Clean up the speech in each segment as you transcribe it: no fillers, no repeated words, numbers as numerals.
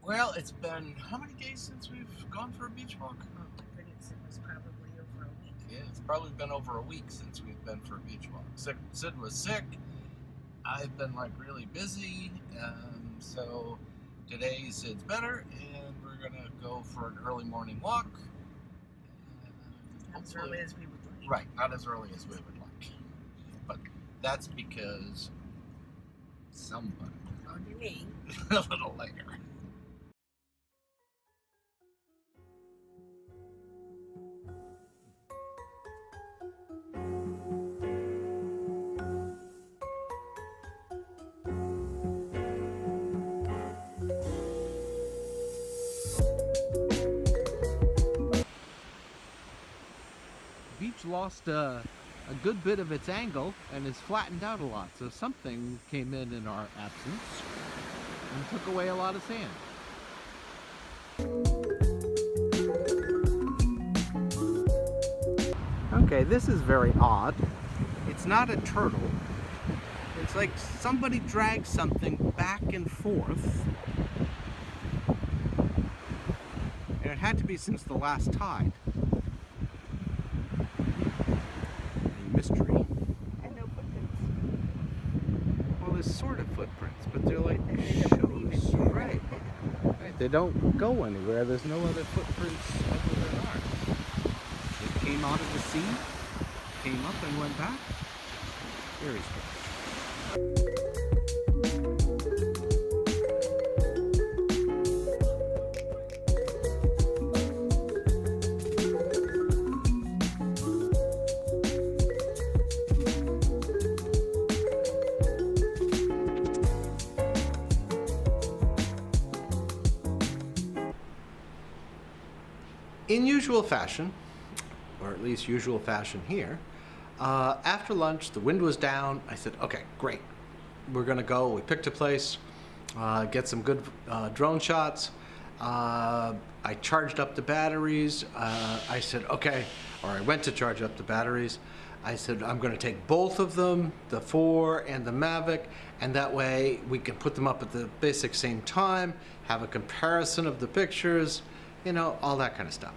Well, it's been how many days since we've gone for a beach walk? Oh my goodness, it was probably over a week. Yeah, it's probably been over a week since we've been for a beach walk. Sid was sick. I've been like really busy, so today Sid's better, and we're gonna go for an early morning walk. Not as early as we would like. Right, not as early as we would like, but that's because somebody Including me. a little later. Beach lost a good bit of its angle and is flattened out a lot, so something came in our absence and took away a lot of sand. Okay, this is very odd. It's not a turtle. It's like somebody dragged something back and forth. And it had to be since the last tide. Mystery. And no footprints. Well, there's sort of footprints, but they're like shoes, right? They don't go anywhere. There's no other footprints other than ours. It came out of the sea, came up and went back. Very strange. In usual fashion, or at least usual fashion here, after lunch, the wind was down. I said, okay, great. We're gonna go. We picked a place, get some good drone shots. I charged up the batteries. I said, okay, or I went to charge up the batteries. I said, I'm gonna take both of them, the 4 and the Mavic, and that way we can put them up at the basic same time, have a comparison of the pictures, you know, all that kind of stuff.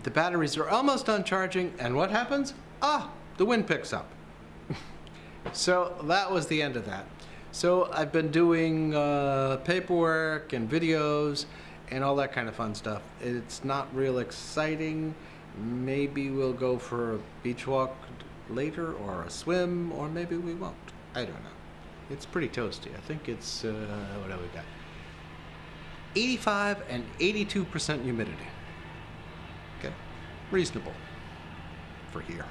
The batteries are almost done charging, and what happens? Ah, the wind picks up. So that was the end of that. So I've been doing paperwork and videos and all that kind of fun stuff. It's not real exciting. Maybe we'll go for a beach walk later, or a swim, or maybe we won't. I don't know. It's pretty toasty. I think it's, what do we got? 85 and 82% humidity. Okay, reasonable for here.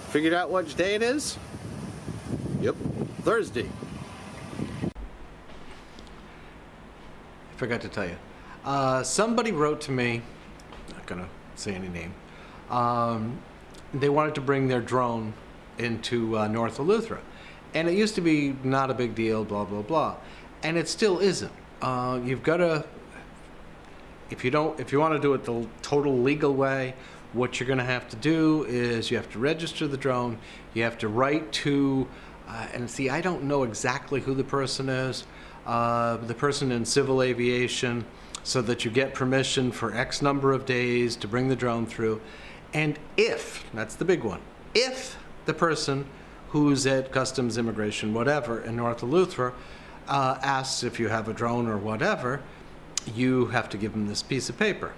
Figured out which day it is? Yep, Thursday. I forgot to tell you. Somebody wrote to me, not gonna say any name, they wanted to bring their drone into North Eleuthera, and it used to be not a big deal, blah blah blah, and it still isn't. You've got to, if you want to do it the total legal way, what you're going to have to do is you have to register the drone. You have to write to, and see, I don't know exactly who the person is, the person in civil aviation, so that you get permission for X number of days to bring the drone through. And if, that's the big one, if the person who's at Customs, Immigration, whatever, in North Eleuthera asks if you have a drone or whatever, you have to give them this piece of paper.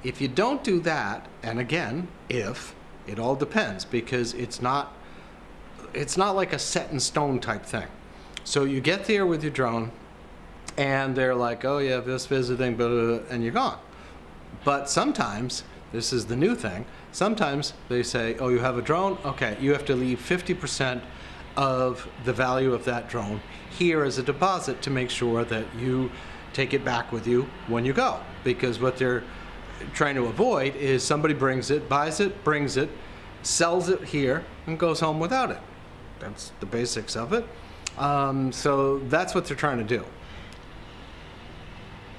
If you don't do that, and again, if, it all depends, because it's not like a set in stone type thing. So you get there with your drone, and they're like, oh yeah, this visiting, blah, blah, blah, and you're gone. But sometimes, this is the new thing, sometimes they say, oh, you have a drone? Okay, you have to leave 50% of the value of that drone here as a deposit to make sure that you take it back with you when you go. Because what they're trying to avoid is somebody brings it, buys it, brings it, sells it here, and goes home without it. That's the basics of it. So that's what they're trying to do.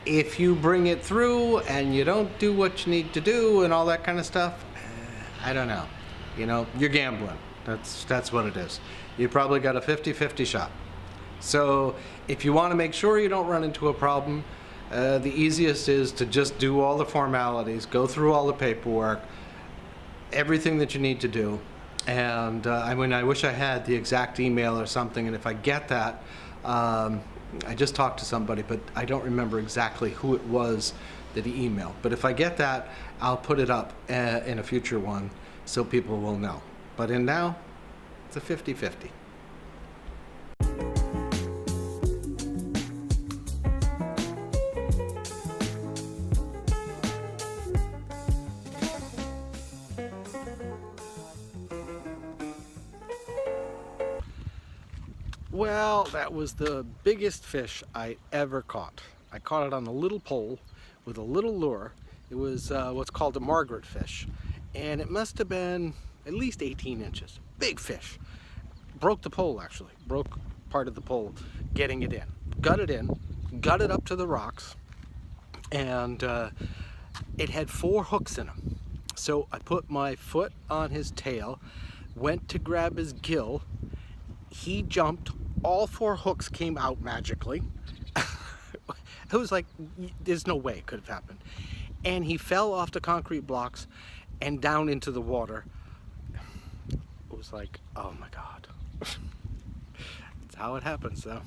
If you bring it through and you don't do what you need to do and all that kind of stuff, I don't know. you know, you're gambling. That's what it is. You probably got a 50-50 shot. So if you want to make sure you don't run into a problem, the easiest is to just do all the formalities, go through all the paperwork, everything that you need to do. And I mean, I wish I had the exact email or something, and if I get that, I just talked to somebody, but I don't remember exactly who it was that he emailed. But if I get that, I'll put it up in a future one so people will know. But in now, it's a 50-50. Well, that was the biggest fish I ever caught. I caught it on a little pole with a little lure. It was what's called a Margaret fish, and it must have been at least 18 inches. Big fish. Broke the pole, actually. Broke part of the pole getting it in. Got it up to the rocks, and it had 4 hooks in them. So I put my foot on his tail, went to grab his gill. He jumped, all 4 hooks came out magically. It was like, there's no way it could have happened. And he fell off the concrete blocks and down into the water. It was like, oh my God. That's how it happens, though.